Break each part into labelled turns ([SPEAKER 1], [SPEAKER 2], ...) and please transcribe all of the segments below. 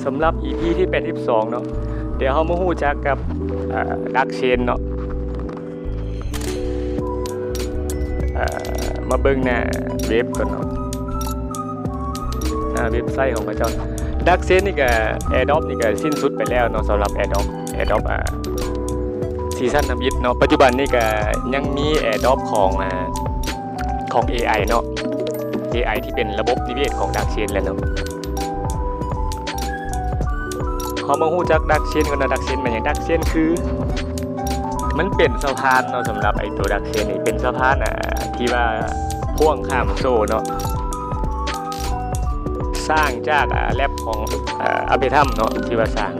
[SPEAKER 1] สำหรับ EP ที่82เนาะเดี๋ยวเฮามาฮู้จักกับดักเชนเนาะมาเบิ่งหน้าเว็บก่อนเนาะหน้าเว็บไซต์ของพระเจ้าดักเชนนี่ก็ Adopt นี่ก็สิ้นสุดไปแล้วเนาะสำหรับ Adopt ซีซั่นทำยิดเนาะปัจจุบันนี่ก็ยังมี Adopt ของ AI เนาะ AI ที่เป็นระบบนิเวศของดักเชนแล้วเนาะเขามาฮู้จักดักเชนกันนะดักเชนมันอย่างดักเชนคือมันเป็นสะพานเนาะสำหรับไอ้ตัวดักเชนนี่เป็นสะพานที่ว่าพ่วงข้ามโซ่เนาะสร้างจากแลบของอเบทัมเนาะที่ว่าสร้าง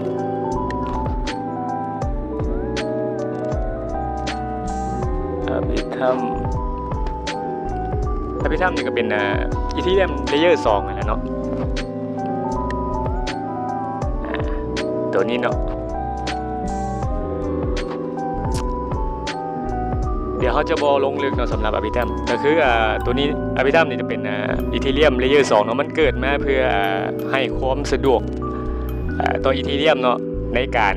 [SPEAKER 1] อเบทัมนี่ก็เป็นอีทีเรียมเลเยอร์2นะเนาะตัวนี้เนาะเดี๋ยวเขาจะบอกลงลึกเนาะสำหรับอภิธรรมก็คือตัวนี้อภิธรรมนี่จะเป็นอีทีเรียมเลเยอร์2เนาะมันเกิดมาเพื่อให้ความสะดวกตัวอีทีเรียมเนาะในการ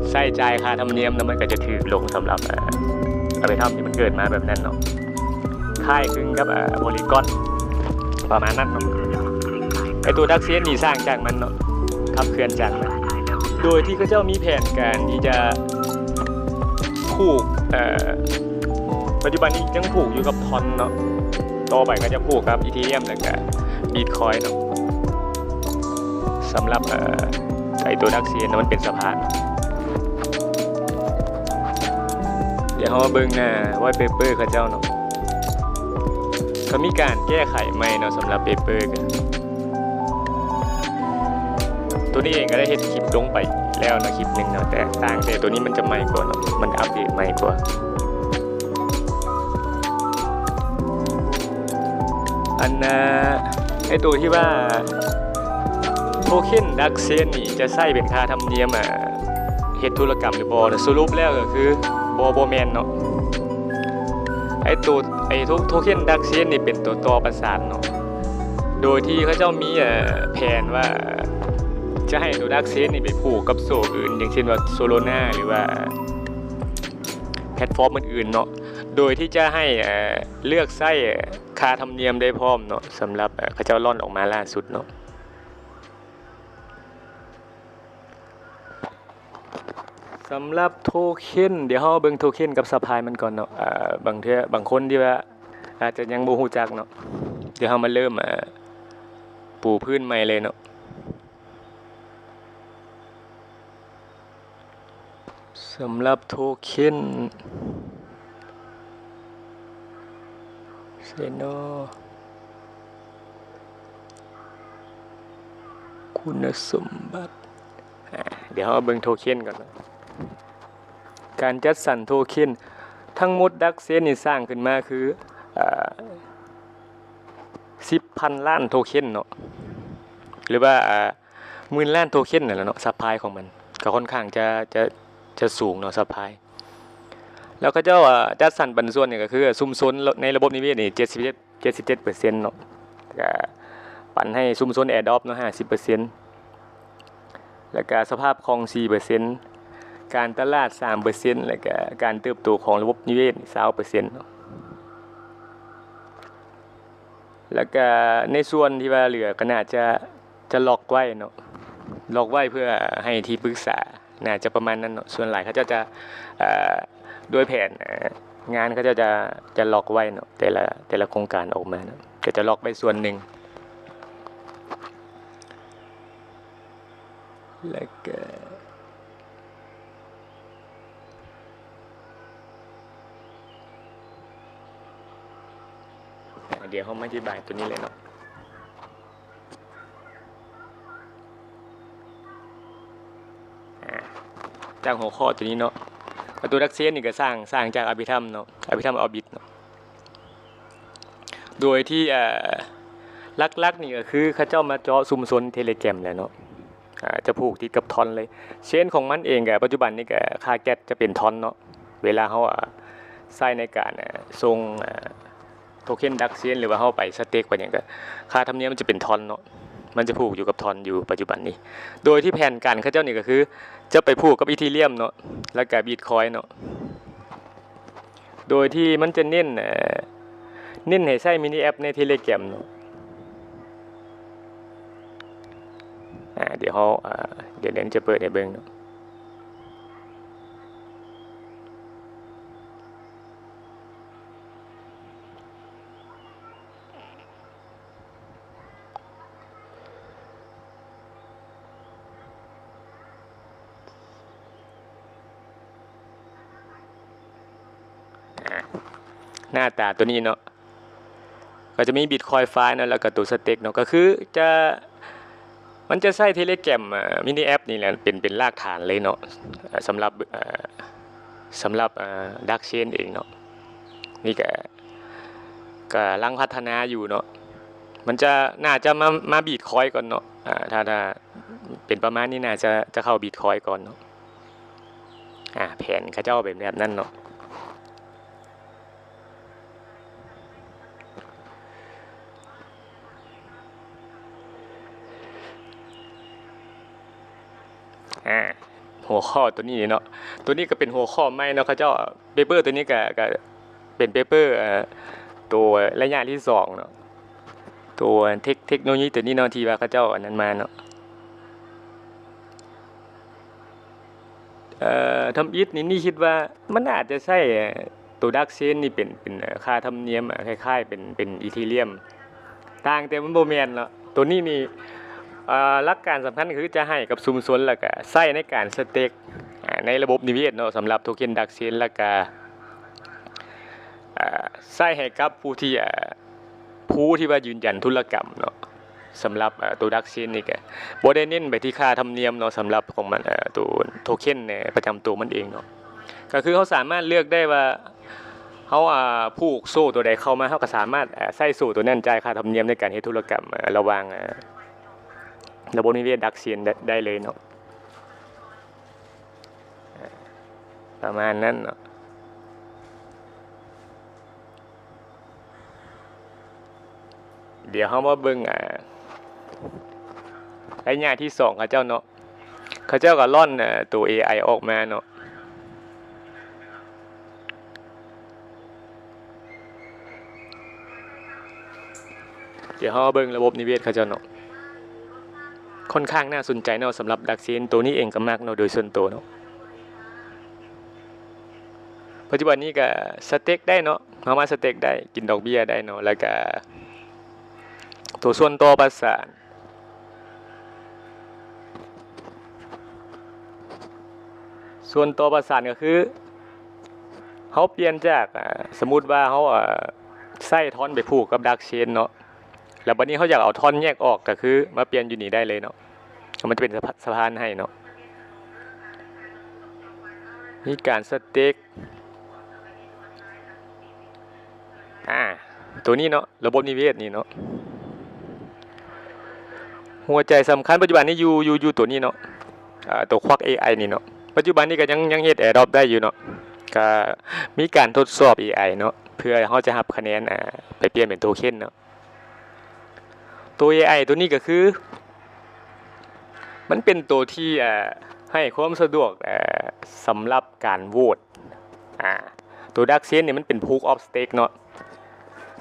[SPEAKER 1] ใช้จ่ายค่าธรรมเนียมแล้วมันก็จะถือลงสำหรับอภิธรรมที่มันเกิดมาแบบนั้นเนาะค่ายคลึงกับโพลีกอนประมาณนั้นเนาะไอตัวดักเซียนนี่สร้างจากมันเนาะขับเคลื่อนจากมันโดยที่เขาเจ้ามีแผนการที่จะผูกปัจจุบันนี้ยังผูกอยู่กับทอนเนาะต่อไปก็จะผูกกับอีทีเรียมแล้วก็บีทคอยน์เนาะสำหรับไอตัวดักเซียนมันเป็นสะพานเดี๋ยวเรามาเบิ่งหน้าไวท์เปเปอร์เขาเจ้าเนาะเขามีการแก้ไขใหม่เนาะสำหรับเปเปอร์กันตัวนี้เองก็ได้เห็นคลิปลงไปแล้วนะคลิปหนึ่งเนาะแต่ต่างแต่ตัวนี้มันจะใหม่กว่าเนาะมันอัปเดตใหม่กว่าอันไอตัวที่ว่าโทเค็นดักเซนนี่จะใช้เป็นค่าธรรมเนียมเฮ็ดธุรกรรมหรือบ่สรุปแล้วก็คือบ่แม่นเนาะไอโทเค็นดักเซนนี่เป็นตัวต่อประสานเนาะโดยที่เขาเจ้ามีแผนว่าจะให้ตัวดักเซนนี่ไปผูกกับโซ่อื่นอย่างเช่นว่าโซโลนาหรือว่าแพลตฟอร์มอื่นๆเนาะโดยที่จะให้เลือกไส้ค่าธรรมเนียมได้พร้อมเนาะสำหรับเขาเจ้าล่อนออกมาล่าสุดเนาะสำหรับโทเค็นเดี๋ยวเราเบิ่งโทเค็นกับซัพพลายมันก่อนเนาะบางคนที่ว่าอาจจะยังบ่ฮู้จักเนาะเดี๋ยวเรามาเริ่มปูพื้นใหม่เลยเนาะสำหรับโทเค็นเซโนคุณสมบัติเดี๋ยวเราเบิ่งโทเค็นก่อนนะการจัดสรรโทเค็นทั้งหมดดักเซนนี่สร้างขึ้นมาคือ10,000 ล้านโทเค็นเนาะหรือว่า10,000 ล้านโทเค็นนั่นแหละเนาะซัพพลายของมันก็ค่อนข้างจะสูงเนาะซัพพลายแล้วก็เจ้าจัดสรรปันส่วนเนี่ยก็คือชุมชนในระบบนิเวศนี่77%เนาะก็ปันให้ชุมชน Adopt เนาะ 50% แล้วก็สภาพคลอง 4% การตลาด 3% แล้วก็การเติบโตของระบบนิเวศ 20% เนาะแล้วก็ในส่วนที่ว่าเหลือก็น่าจะล็อกไว้เนาะล็อกไว้เพื่อให้ที่ปรึกษาน่าจะประมาณนั้นเนาะส่วนหลายเขาจะโดยแผนงานเขาจะล็อกไว้เนาะแต่ละโครงการออกมาเนาะก็จะล็อกไว้ส่วนหนึ่งแล้วก็เดี๋ยวเขามาอธิบายตัวนี้เลยเนาะจากหัวข้อตัวนี้เนาะตัวดักเซนนี่ก็สร้างจากอภิธรรมเนาะอภิธรรมออร์บิทเนาะโดยที่ลักๆนี่ก็คือเขาเจ้ามาเจาะซุมซนเทเลแกรมแล้วเนาะจะผูกติดกับทอนเลยเชนของมันเองปัจจุบันนี่ก็ค่าแก๊สจะเป็นทอนเนาะเวลาเขาใช้ในการส่งโทเค็นดักเซนหรือว่าเขาไปสเต็กไปอย่างก็ค่าธรรมเนียมมันจะเป็นทอนเนาะ มันจะผูกอยู่กับทอนอยู่ปัจจุบันนี้โดยที่แผนการเขาเจ้านี่ก็คือจะไปผูกกับอีทีเรียมเนาะแล้วก็บิตคอยเนาะโดยที่มันจะเน้นให้ใช้มินิแอปใน Telegram เนาะเดี๋ยวเดี๋ยวเรนจะเปิดให้เบิ่งเนาะหน้าตาตัวนี้เนาะก็จะมี Bitcoin ไฟล์เนาะแล้วก็ตัวสเต็กเนาะก็คือมันจะใช้ Telegram มินิแอปนี่แหละเป็นรากฐานเลยเนาะสำหรับดักเชนเองเนาะนี่ก็กำลังพัฒนาอยู่เนาะมันน่าจะมาBitcoinก่อนเนาะถ้าเป็นประมาณนี้น่าจะเข้าBitcoinก่อนเนาะแผนเขาเจ้าแบบนั้นเนาะหัวข้อตัวนี้เนาะตัวนี้ก็เป็นหัวข้อใหม่เนาะเขาเจ้าเปเปอร์ตัวนี้ก็เป็นเปเปอร์ตัวระยะที่2เนาะตัวเทคโนโลยีตัวนี้เนาะที่ว่าเขาเจ้าอันนั้นมาเนาะทำอิฐนี่คิดว่ามันอาจจะใช้ตัวดักเชนนี่เป็นค่าธรรมเนียมคล้ายๆเป็นอีทีเรียมต่างแต่มันบ่แม่นเนาะตัวนี้นี่หลักการสำคัญคือจะให้กับชุมชนแล้วก็ใช้ในการสเต็กในระบบนิเวศเนาะสำหรับโทเค็นดักเชนแล้วก็ใช้ให้กับผู้ที่ว่ายืนยันธุรกรรมเนาะสำหรับตัวดักเชนนี่ก็บ่ได้เน้นไปที่ค่าธรรมเนียมเนาะสำหรับของมันตัวโทเค็นประจำตัวมันเองเนาะก็คือเขาสามารถเลือกได้ว่าเขาผูกโซ่ตัวใดเข้ามาเขาก็สามารถใช้โซ่ตัวนั้นจ่ายค่าธรรมเนียมในการเฮ็ดธุรกรรมระหว่างระบบนิเวศดักเชนได้เลยเนาะประมาณนั้นเนาะเดี๋ยวเขามาเบิ่งระยะที่2เขาเจ้าเนาะเขาเจ้าก็ล่อนตัว AI ออกมาเนาะเดี๋ยวเขาเบิ่งระบบนิเวศเขาเจ้าเนาะค่อนข้างน่าสนใจเนาะสำหรับดักเชนตัวนี้เองก็มากเนาะโดยส่วนตัวเนาะปัจจุบันนี้ก็สเต็กได้เนาะมาสเต็กได้กินดอกเบี้ยได้เนาะแล้วก็ตัวส่วนต่อประสานก็คือเขาเปลี่ยนจากสมมุติว่าเขาใส่ท่อนไปผูกกับดักเชนเนาะแล้วบัดนี้เขาอยากเอาท่อนแยกออกก็คือมาเปลี่ยนอยู่นี่ได้เลยเนาะมันจะเป็นสะพานให้เนาะมีการสเต็กตัวนี้เนาะระบบนิเวศนี่เนาะหัวใจสำคัญปัจจุบันนี้อยู่ตัวนี้เนาะตัวควัก AI นี่เนาะปัจจุบันนี้ก็ยังเฮ็ด Airdrop ได้อยู่เนาะก็มีการทดสอบ AI เนาะเพื่อเขาจะรับคะแนนไปเปลี่ยนเป็นโทเค็นเนาะตัว AI ตัวนี้ก็คือมันเป็นตัวที่ให้ความสะดวกสำหรับการโหวตตัวดักเชนเนี่ยมันเป็น Proof of Stake เนาะ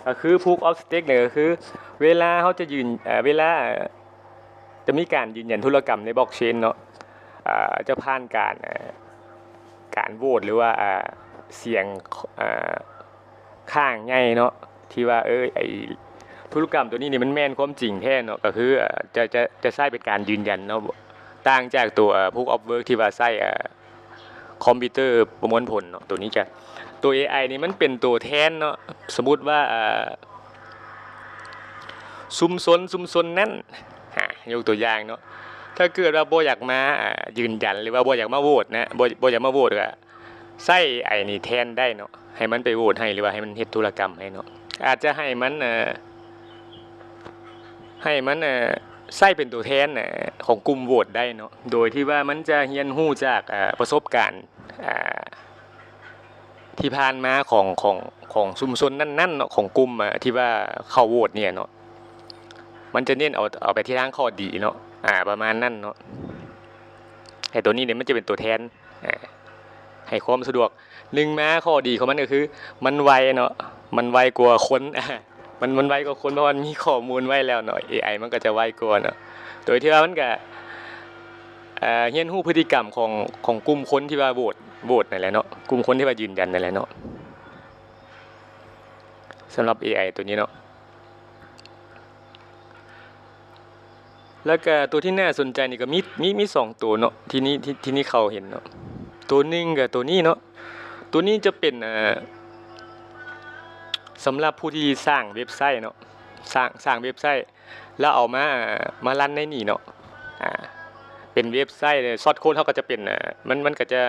[SPEAKER 1] ก็คือ Proof of Stake เนี่ยก็คือเวลาเขาจะเวลาจะมีการยืนยันธุรกรรมในบล็อกเชนเนาะจะผ่านการโหวตหรือว่าเสียงข้างใหญ่เนาะที่ว่าไอธุรกรรมตัวนี้นี่มันแม่นความจริงแท้เนาะก็คือจะใช้เป็นการยืนยันเนาะต่างจากตัวProof of Work ที่ว่าใช้คอมพิวเตอร์ประมวลผลเนาะตัวนี้จะตัว AI นี่มันเป็นตัวแทนเนาะสมมุติว่าชุมชนนั้นยกตัวอย่างเนาะถ้าเกิดว่าบ่อยากมายืนยันหรือว่าบ่อยากมาโหวตนะบ่อยากมาโหวตก็ใช้ไอ้นี่แทนได้เนาะให้มันไปโหวตให้หรือว่าให้มันเฮ็ดธุรกรรมให้เนาะอาจจะให้มันใช้เป็นตัวแทนของกลุ่มโหวตได้เนาะโดยที่ว่ามันจะเรียนรู้จากประสบการณ์ที่ผ่านมาของชุมชนนั้นๆเนาะของกลุ่มที่ว่าเข้าโหวตเนี่ยเนาะ มันจะเน้นเอาไปที่ทางข้อดีเนาะประมาณนั้นเนาะไอ้ตัวนี้เนี่ยมันจะเป็นตัวแทนให้ความสะดวก1มาข้อดีของมันก็คือมันไวเนาะมันไวกว่าคนมันไวกว่าคนเพราะมันมีข้อมูลไว้แล้วเนาะ AI มันก็จะไวกว่าเนาะโดยที่ว่ามันก็เรียนรู้พฤติกรรมของกลุ่มคนที่ว่าโหวตนั่นแหละเนาะกลุ่มคนที่ว่ายืนยันนั่นแหละเนาะสำหรับ AI ตัวนี้เนาะแล้วก็ตัวที่น่าสนใจนี่ก็มี2ตัวเนาะที่นี่เขาเห็นเนาะตัวนึงกับตัวนี้เนาะตัวนี้จะเป็นสำหรับผู้ที่สร้างเว็บไซต์เนาะสร้างเว็บไซต์แล้วเอามารันในนี่เนาะเป็นเว็บไซต์ซอสโค้ดเขาก็จะเป็นมันก็จะ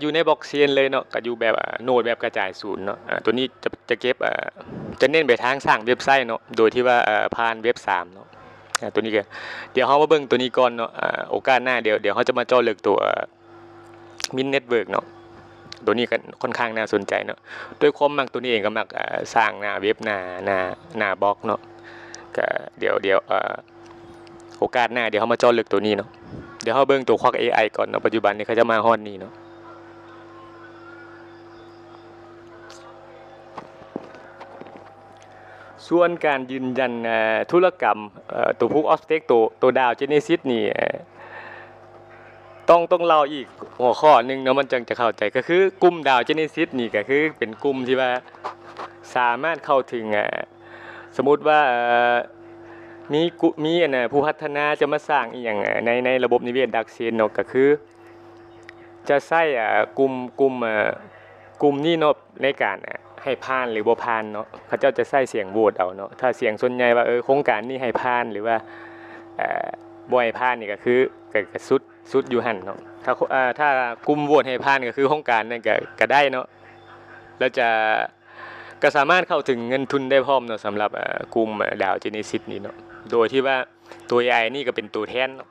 [SPEAKER 1] อยู่ในบล็อกเชนเลยเนาะก็อยู่แบบโนดแบบกระจายศูนย์เนาะตัวนี้จะเก็บจะเน้นไปทางสร้างเว็บไซต์เนาะโดยที่ว่าผ่านเว็บ3เนาะตัวนี้ก็เดี๋ยวเฮามาเบิ่งตัวนี้ก่อนเนาะโอกาสหน้าเดี๋ยวเฮาจะมาเจาะลึกตัวมินเน็ตเวิร์กเนาะตัวนี้ก็ค่อนข้างน่าสนใจเนาะด้วยความมักตัวนี้เองก็มักสร้างหน้าเว็บหน้าบล็อกเนาะก็เดี๋ยวโอกาสหน้าเดี๋ยวเฮามาเจาะลึกตัวนี้เนาะเดี๋ยวเฮาเบิ่งตัวควัก AI ก่อนเนาะปัจจุบันนี้เขาจะมาฮอดนี้เนาะส่วนการยืนยันธุรกรรมตัว Proof of Stake ตัวดาว Genesis นี่ต้องเล่าอีกหัวข้อนึงเนาะมันจึงจะเข้าใจก็คือกลุ่มดาว Genesis นี่ก็คือเป็นกลุ่มที่ว่าสามารถเข้าถึงสมมุติว่ามีผู้พัฒนาจะมาสร้างอีหยังในระบบนิเวศดักเชนเนาะก็คือจะใช้กลุ่มนี้เนาะในการให้ผ่านหรือบ่ผ่านเนาะเขาเจ้าจะใช้เสียงโหวตเอาเนาะถ้าเสียงส่วนใหญ่ว่าโครงการนี้ให้ผ่านหรือว่าบ่ให้ผ่านนี่ก็คือก็สุดอยู่หั่นเนาะถ้ากลุ่มโหวตให้ผ่านก็คือโครงการนั้นก็ได้เนาะแล้วก็สามารถเข้าถึงเงินทุนได้พร้อมเนาะสำหรับกลุ่มดาว Genesis นี่เนาะโดยที่ว่าตัว AI นี่ก็เป็นตัวแทนเนาะ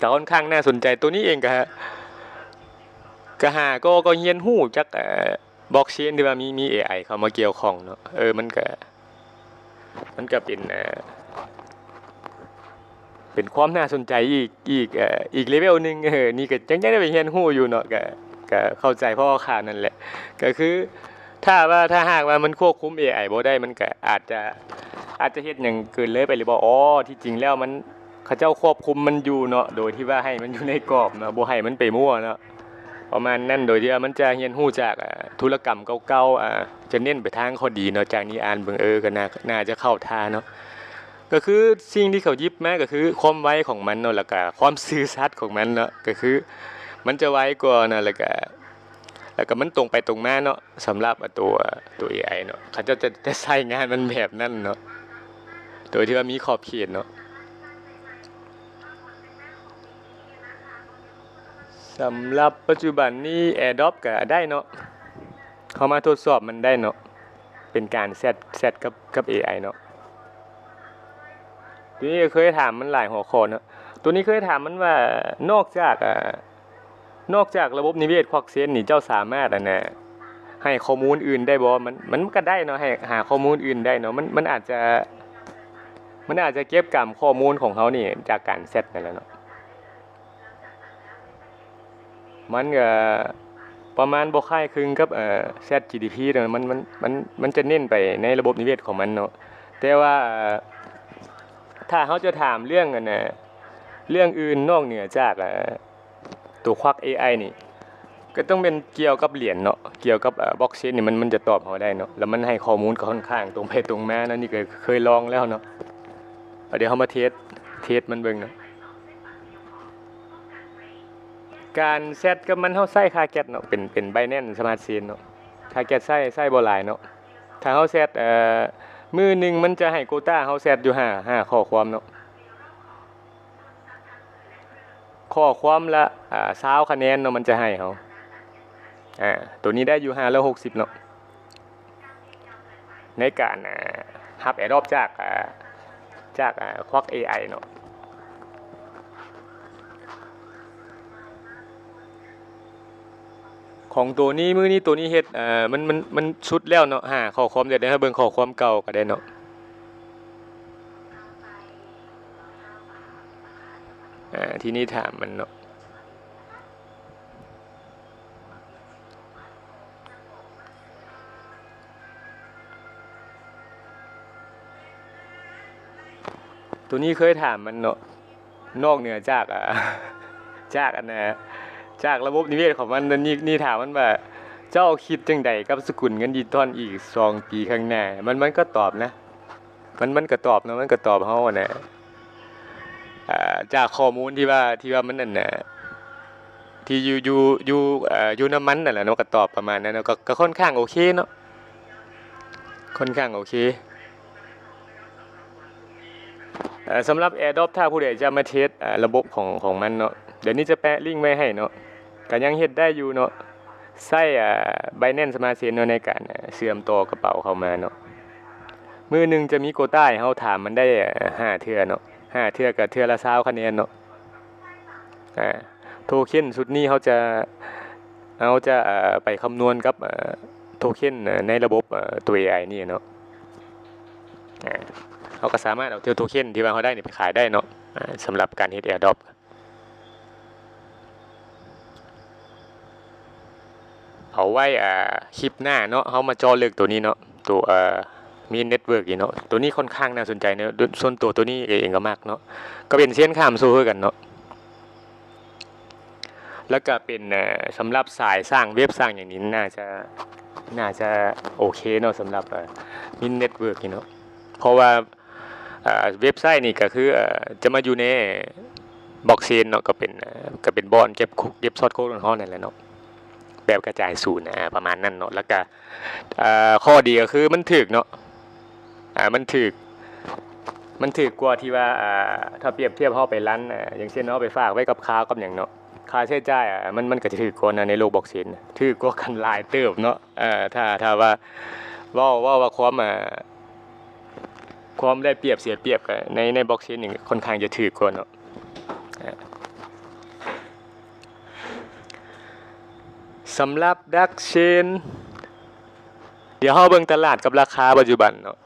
[SPEAKER 1] ก็ค่อนข้างน่าสนใจตัวนี้เองก็เรียนรู้จักบล็อกเชนที่ว่ามี AI เข้ามาเกี่ยวข้องเนาะมันก็เป็นความน่าสนใจอีกเลเวลนึงนี่ก็จังได้ไปเรียนรู้อยู่เนาะก็เข้าใจเพราะว่าข่าวนั่นแหละก็คือถ้าหากว่ามันควบคุม AI บ่ได้มันก็อาจจะเฮ็ดหยังเกินเลยไปหรือบ่ที่จริงแล้วมันเขาเจ้าควบคุมมันอยู่เนาะโดยที่ว่าให้มันอยู่ในกรอบเนาะบ่ให้มันไปมั่วเนาะประมาณนั้นโดยที่ว่ามันจะเรียนรู้จากธุรกรรมเก่าๆจะเน้นไปทางข้อดีเนาะจากนี้อ่านเบิ่งก็น่าจะเข้าท่าเนาะก็คือสิ่งที่เขาหยิบมาก็คือความไวของมันเนาะแล้วก็ความซื่อสัตย์ของมันเนาะก็คือมันจะไวกว่านะแล้วก็มันตรงไปตรงมาเนาะสำหรับตัว AI เนาะเขาจะใช้งานมันแบบนั้นเนาะโดยที่ว่ามีขอบเขตเนาะสำหรับปัจจุบันนี้ AirDrop ก็ได้เนาะเข้ามาทดสอบมันได้เนาะเป็นการเซตกับ AI เนาะตัวนี้เคยถามมันหลายหัวข้อเนาะตัวนี้เคยถามมันว่านอกจากระบบนิเวศควักเซนนี่เจ้าสามารถให้ข้อมูลอื่นได้บ่มันก็ได้เนาะให้หาข้อมูลอื่นได้เนาะมันอาจจะเก็บกรรมข้อมูลของเขานี่จากการเซตนั่นแหละเนาะมันก็ประมาณบ่คล้ายคลึงกับChatGPT เนาะมันจะเน้นไปในระบบนิเวศของมันเนาะแต่ว่าถ้าเขาจะถามเรื่องเรื่องอื่นนอกเหนือจากตัวควัก AI นี่ก็ต้องเป็นเกี่ยวกับเหรียญเนาะเกี่ยวกับบล็อกเชนนี่มันจะตอบเขาได้เนาะแล้วมันให้ข้อมูลค่อนข้างตรงไปตรงมานะนี่ก็เคยลองแล้วเนาะเดี๋ยวเฮามาเทสมันเบิ่งเนาะการเซตกับมันเฮาใช้ค่าแก๊สเนาะเป็น Binance Smart Chain เนาะค่าแก๊สใช้บ่หลายเนาะถ้าเฮาเซตมื้อนึงมันจะให้โควตาเฮาเซตอยู่5ข้อความเนาะข้อความละ20คะแนนเนาะมันจะให้เฮาตัวนี้ได้อยู่560เนาะในการรับ AirDrop จากควัก AI เนาะ ของตัวนี้มื้อนี้ตัวนี้เฮ็ดมันชุดแล้วเนาะหาข้อความได้เบิ่งข้อความเก่าก็ได้เนาะทีนี้ถามมันเนาะตัวนี้เคยถามมันเนาะนอกเหนือจากจากอันนะจากระบบนิเวศของมันนี่ถามมันว่าเจ้าคิดจังใดกับสกุลเงินดิจิตอลอีก2 ปีข้างหน้ามันก็ตอบนะมันก็ตอบเนาะมันก็ตอบเฮาน่ะจากข้อมูลที่ว่ามันนั่นน่ะที่อยู่น้ำมันนั่นแหละเนาะก็ตอบประมาณนั้นเนาะก็ค่อนข้างโอเคเนาะค่อนข้างโอเคสำหรับ AirDrop ถ้าผู้ใดจะมาเทสระบบของมันเนาะเดี๋ยวนี้จะแปะลิงก์ไว้ให้เนาะก็ยังเฮ็ดได้อยู่เนาะใช้Binance Smart Chain เนาะในการเชื่อมต่อกระเป๋าเข้ามาเนาะมื้อนึงจะมีโควต้าให้เฮาถามมันได้5เทื่อเนาะ5เทื่อก็เทื่อละ20คะแนนเนาะโทเค็นชุดนี้เขาจะไปคำนวณกับโทเค็นในระบบตัว AI นี่เนาะเขาก็สามารถเอาโทเค็นที่ว่าเขาได้นี่ไปขายได้เนาะสำหรับการเฮ็ด AirDrop เอาไว้คลิปหน้าเนาะเขามาเจาะลึกตัวนี้เนาะตัวมีเน็ตเวิร์กอีกเนาะตัวนี้ค่อนข้างน่าสนใจเนาะส่วนตัวนี้เองก็มากเนาะก็เป็นเส้นข้ามสู้กันเนาะแล้วก็เป็นสำหรับสายสร้างเว็บสร้างอย่างนี้น่าจะโอเคเนาะสำหรับมีเน็ตเวิร์กนี่เนาะเพราะว่าเว็บไซต์นี่ก็คือจะมาอยู่ในบล็อกเชนเนาะก็เป็นบอนเก็บซอสโค้ดของเขานั่นแหละเนาะแบบกระจายศูนย์ประมาณนั้นเนาะแล้วก็ข้อดีก็คือมันถึกเนาะมันถึกกว่าที่ว่าถ้าเปรียบเทียบเฮาไปร้านอย่างเช่นเฮาไปฝากไว้กับค้ากับหยังเนาะค่าใช้จ่ายมันก็จะถึกกว่าในโลกบล็อกเชนถึกกว่ากันหลายเติบเนาะถ้าว่าความได้เปรียบเสียเปรียบกันในบล็อกเชนนี่ค่อนข้างจะถึกกว่าเนาะสำหรับดักเชนเดี๋ยวเฮาเบิ่งตลาดกับราคาปัจจุบันเนาะ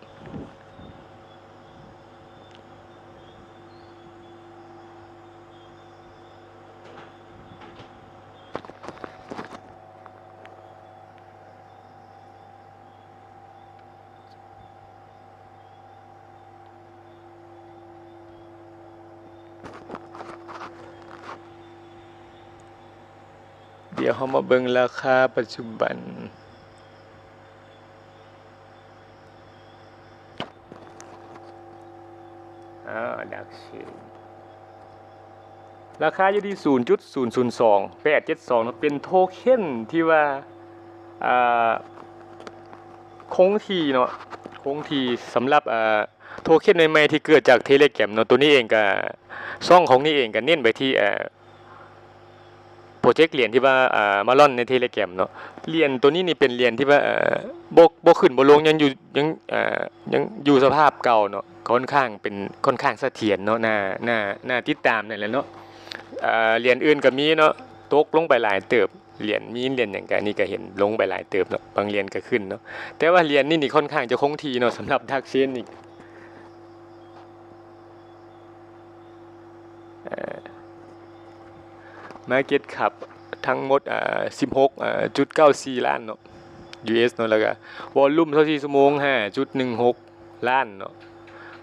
[SPEAKER 1] เดี๋ยวเฮามาเบิ่งราคาปัจจุบันดักเชนราคาอยู่ที่ 0.002872 เนาะเป็นโทเค็นที่ว่าคงที่เนาะคงที่สำหรับโทเค็นใหม่ๆที่เกิดจาก Telegram เนาะตัวนี้เองก็ช่องของนี้เองก็เน้นไปที่โปรเจกต์เหรียญที่ว่ามาล่อนใน Telegram เนาะเหรียญตัวนี้นี่เป็นเหรียญที่ว่าบ่ขึ้นบ่ลงยังอยู่สภาพเก่าเนาะค่อนข้างเสถียรเนาะน่าติดตามนั่นแหละเนาะเหรียญอื่นก็มีเนาะตกลงไปหลายเติบเหรียญหยังก็นี่ก็เห็นลงไปหลายเติบเนาะบางเหรียญก็ขึ้นเนาะแต่ว่าเหรียญนี่ค่อนข้างจะคงที่เนาะสำหรับดักเชนนี่Market Cap ทั้งหมด16.94 ล้านเนาะ US เนาะแล้วก็วอลลุ่ม24ชั่วโมง 5.16 ล้านเนาะ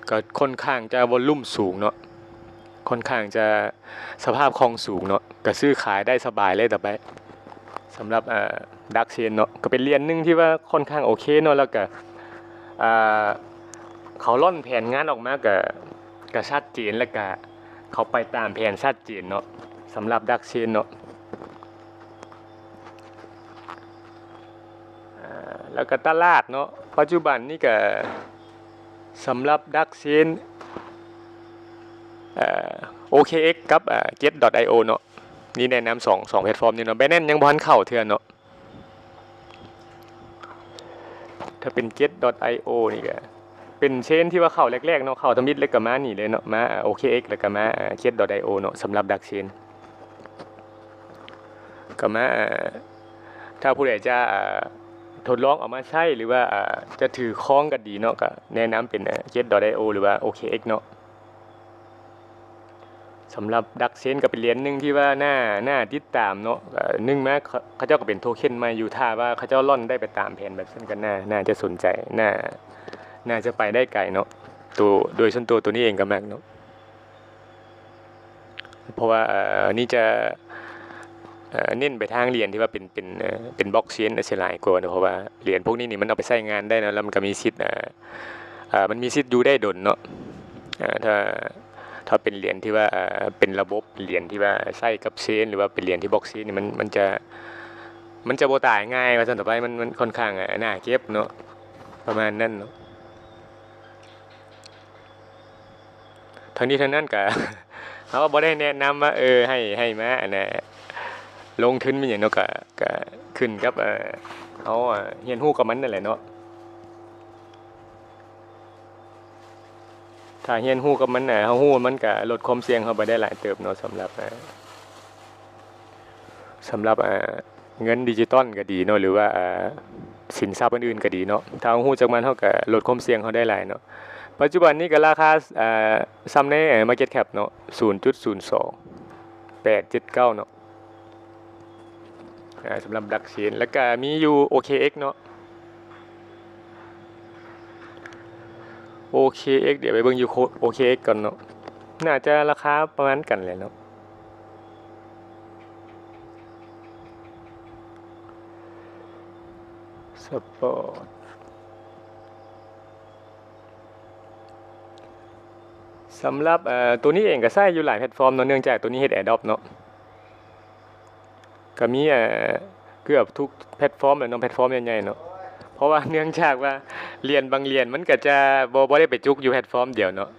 [SPEAKER 1] ก็ค่อนข้างจะวอลลุ่มสูงเนาะค่อนข้างจะสภาพคล่องสูงเนาะก็ซื้อขายได้สบายเลยต่อไปสำหรับดักเชนเนาะก็เป็นเหรียญนึงที่ว่าค่อนข้างโอเคเนาะแล้วก็เขาล่อนแผนงานออกมาก็ชัดเจนแล้วก็เขาไปตามแผนชัดเจนเนาะสำหรับดักเชนเนาะแล้วก็ตลาดเนาะปัจจุบันนี่ก็สำหรับดักเชนOKX กับGet.io เนาะนี่แนะนำ2แพลตฟอร์มนี่เนาะ Binance ยังบ่ทันเข้าเทื่อเนาะถ้าเป็น Get.io นี่ก็เป็นเชนที่ว่าเข้าแรกๆเนาะเข้าทมิดแล้วก็มานี่เลยเนาะมา OKX แล้วก็มา Get.io เนาะสำหรับดักเชนก็มา ถ้าผู้ใดจะทดลองเอามาใช้หรือว่าจะถือคล้องก็ดีเนาะก็แนะนำเป็นGet.io หรือว่า OKX เนาะสำหรับดักเซนก็เป็นเหรียญนึงที่ว่าน่าติดตามเนาะนึงแม้เขาเจ้าก็เป็นโทเค็นมาอยู่ถ้าว่าเขาเจ้าล่อนได้ไปตามแผนแบบนั้นก็น่าจะสนใจน่าจะไปได้ไกลเนาะโดยส่วนตัวนี้เองก็มากเนาะเพราะว่านี่จะเน้นไปทางเหรียญที่ว่าเป็นบล็อกเชนเสียหลายกว่าเนาะเพราะว่าเหรียญพวกนี้นี่มันเอาไปใช้งานได้นะแล้วมันก็มีสิทธิ์มันมีสิทธิ์อยู่ได้ดนเนาะถ้าเป็นเหรียญที่ว่าเป็นระบบเหรียญที่ว่าใช้กับเชนหรือว่าเป็นเหรียญที่บล็อกเชนนี่มันจะบ่ตายง่ายว่าซั่นต่อไปมันค่อนข้างน่าเก็บเนาะประมาณนั้นเนาะทั้งนี้ทั้งนั้นก็เขาก็บ่ได้แนะนำว่าให้มาลงทุนมีหยังเนาะก็ขึ้นกับเขาเรียนรู้กับมันนั่นแหละเนาะถ้าเรียนรู้กับมันเฮารู้มันก็ลดความเสี่ยงเฮาไปได้หลายเติบเนาะสำหรับเงินดิจิตอลก็ดีเนาะหรือว่าสินทรัพย์อื่นๆก็ดีเนาะถ้าเฮารู้จักมันเฮาก็ลดความเสี่ยงเฮาได้หลายเนาะปัจจุบันนี้ก็ราคาซ้ำใน Market Cap เนาะ 0.02 879เนาะสำหรับดักเชนแล้วก็มีอยู่ OKX เนาะ OKX เดี๋ยวไปเบิ่งอยู่ OKX ก่อนเนาะน่าจะราคาประมาณกันแหละเนาะสปอร์ตสำหรับตัวนี้เองก็ใช้อยู่หลายแพลตฟอร์มเนาะเนื่องจากตัวนี้เฮ็ด Airdrop เนาะก็มีเกือบทุกแพลตฟอร์มเลยเนาะแพลตฟอร์มใหญ่ๆเนาะเพราะว่าเนื่องจากว่าเหรียญบางเหรียญมันก็จะบ่ได้ไปจุกอยู่แพลตฟอร์มเดียวเนาะ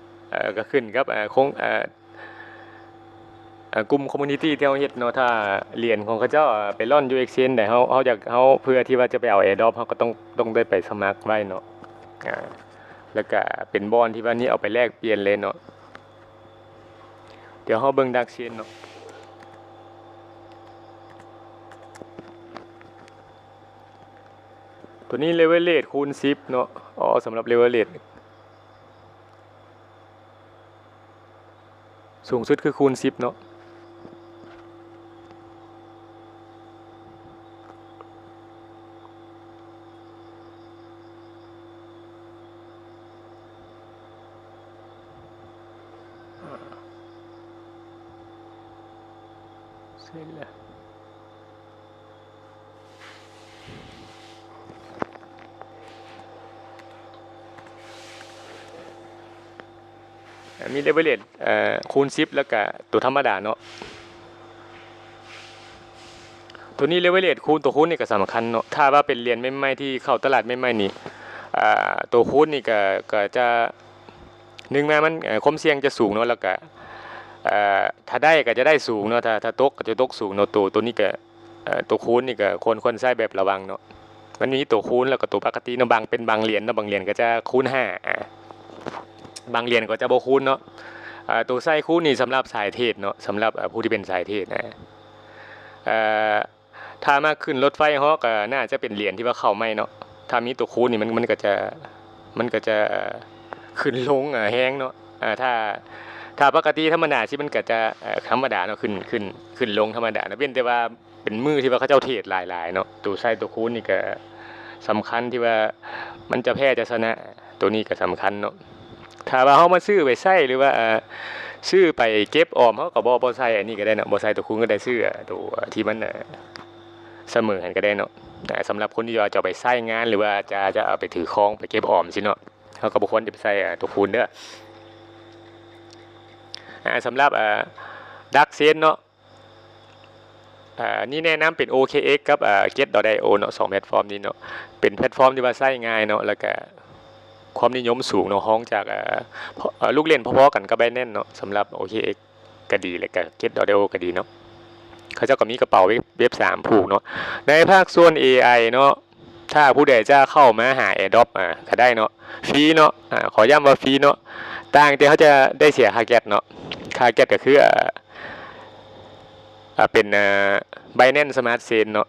[SPEAKER 1] ก็ขึ้นกับคงกลุ่มคอมมูนิตี้ที่เฮาเฮ็ดเนาะถ้าเหรียญของเขาเจ้าไปร่อนอยู่ Exchange ได้เฮาอยากเพื่อที่ว่าจะไปเอา Airdrop เฮาก็ต้องได้ไปสมัครไว้เนาะแล้วก็เป็นบอนที่ว่านี่เอาไปแลกเปลี่ยนเลยเนาะเดี๋ยวเฮาเบิ่งดักเชนเนาะตัวนี้ leverage คูณ10เนาะสำหรับ leverage สูงสุดคือคูณ10เนาะเสร็จแล้วมี leverage คูณ10แล้วก็ตัวธรรมดาเนาะตัวนี้ leverage ตัวคูณนี่ก็สำคัญเนาะถ้าว่าเป็นเหรียญใหม่ๆที่เข้าตลาดใหม่ๆนี่ตัวคูณนี่ก็จะนึงมามันความเสี่ยงจะสูงเนาะแล้วก็ถ้าได้ก็จะได้สูงเนาะถ้าตกก็จะตกสูงเนาะตัวนี้ก็ตัวคูณนี่ก็ควรใช้แบบระวังเนาะมันมีตัวคูณแล้วก็ตัวปกติเนาะเป็นบางเหรียญเนาะบางเหรียญก็จะคูณ5บางเหรียญก็จะบ่คูณเนาะตัวไส้คูณนี่สำหรับสายเทรดเนาะสำหรับผู้ที่เป็นสายเทรดถ้ามาขึ้นรถไฟเฮาก็น่าจะเป็นเหรียญที่ว่าเข้าไม่เนาะถ้ามีตัวคูณนี่มันก็จะขึ้นลงแฮงเนาะถ้าปกติธรรมดาสิมันก็จะธรรมดาเนาะขึ้นลงธรรมดานะเว้นแต่ว่าเป็นมือที่ว่าเขาเจ้าเทรดหลายๆเนาะตัวไส้ตัวคูณนี่ก็สำคัญที่ว่ามันจะแพ้จะชนะตัวนี้ก็สำคัญเนาะถ้าว่าเฮามาซื้อไปใช้หรือว่าซื้อไปเก็บออมเฮาก็บ่ใช้อันนี้ก็ได้เนาะบ่ใช้ตัวคูณก็ได้ซื้อตัวที่มันเสมอกันก็ได้เนาะสำหรับคนที่ว่าจะไปใช้งานหรือว่าจะเอาไปถือครองไปเก็บออมสิเนาะเฮาก็บ่ควรจะไปใช้ตัวคูณเด้อสำหรับดักเซนเนาะนี่แนะนำเป็น OKX กับGet.io เนาะ2แพลตฟอร์มนี้เนาะเป็นแพลตฟอร์มที่ว่าใช้ง่ายเนาะแล้วก็ความนิยมสูงเนาะห้องจากลูกเล่นพอๆกันกับ Binance เนาะสำหรับ OKX ก็ดีแล้วก็ Get.io ก็ดีเนาะเขาเจ้าก็มีกระเป๋าเว็บ3ผูกเนาะในภาคส่วน AI เนาะถ้าผู้ใดจะเข้ามาหา Airdrop ก็ได้เนาะฟรีเนาะขอย้ำว่าฟรีเนาะต่างแต่เขาจะได้เสียค่าแก๊สเนาะค่าแก๊สก็คือเป็นBinance Smart Chain เนาะ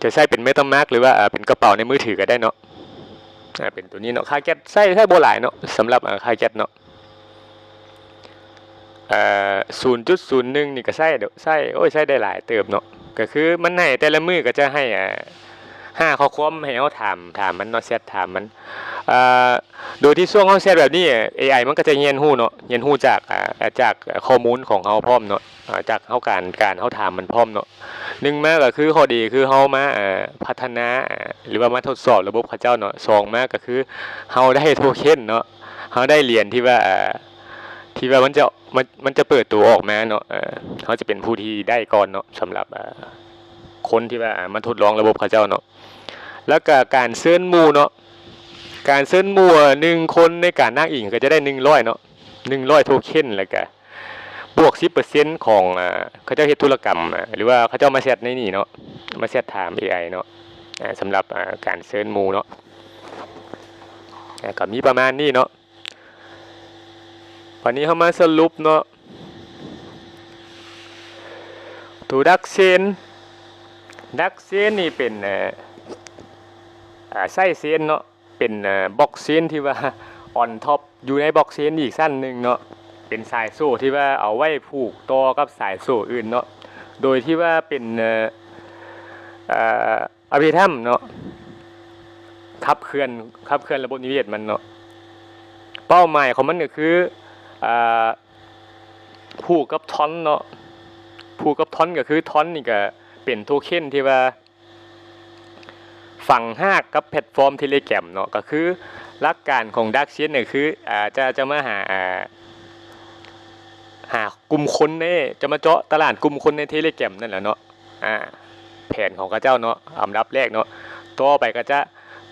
[SPEAKER 1] จะใช้เป็นเมตามาร์กหรือว่าเป็นกระเป๋าในมือถือก็ได้เนาะเป็นตัวนี้เนาะค่าแก๊สใช้บ่หลายเนาะสำหรับค่าแก๊สเนาะ0.01 นี่ก็ใช้ใช้ได้หลายเติบเนาะก็คือมันให้แต่ละมือก็จะให้5ข้อความให้เฮาถามมันเนาะแชทถามมันโดยที่ช่วงเฮาแชทแบบนี้ AI มันก็จะเรียนรู้เนาะเรียนรู้จากข้อมูลของเฮาพร้อมเนาะจากเฮาการเฮาถามมันพร้อมเนาะ1มาก็คือข้อดีคือเฮามาพัฒนาหรือว่ามาทดสอบระบบเขาเจ้าเนาะ2มาก็คือเฮาได้โทเค็นเนาะเฮาได้เหรียญที่ว่ามันจะเปิดตัวออกมาเนาะเขาจะเป็นผู้ที่ได้ก่อนเนาะสำหรับคนที่ว่ามาทดลองระบบเขาเจ้าเนาะแล้วก็การเซิร์นหมู่เนาะการเซิร์นหมู่1คนในการนั่งอิงก็จะได้100เนาะ100โทเค็นแล้วก็บวก 10% ของเขาเจ้าเฮ็ดธุรกรรมหรือว่าเขาเจ้ามาแชทในนี่เนาะมาแชทถาม AI เนาะสำหรับการเซิร์นหมู่เนาะก็มีประมาณนี้เนาะวันนี้เขามาสรุปเนาะตัวดักเซนนี่เป็นไส้เซนเนาะเป็นบล็อกเซนที่ว่าออนท็อปอยู่ในบล็อกเซนอีกสั้นหนึ่งเนาะเป็นสายโซ่ที่ว่าเอาไว้ผูกต่อกับสายโซ่อื่นเนาะโดยที่ว่าเป็นอะพิทัมเนาะขับเคลื่อนระบบนิเวศมันเนาะเป้าหมายของมันก็คือผูกกับท่อนเนาะผูกกับท่อนก็คือท่อนนี่ก็เป็นโทเค็นที่ว่าฝังหากกับแพลตฟอร์ม Telegram เนาะก็คือหลักการของ Dark Chain เนี่ยคือจะมาหากลุ่มคนจะมาเจาะตลาดกลุ่มคนใน Telegram นั่นแหละเนาะแผนของเขาเจ้าเนาะอันดับแรกเนาะต่อไปก็จะ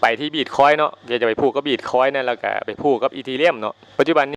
[SPEAKER 1] ไปที่ Bitcoin เนาะจะไปผูกกับ Bitcoin นั่นแล้วก็ไปผูกกับ Ethereum เนาะปัจจุบัน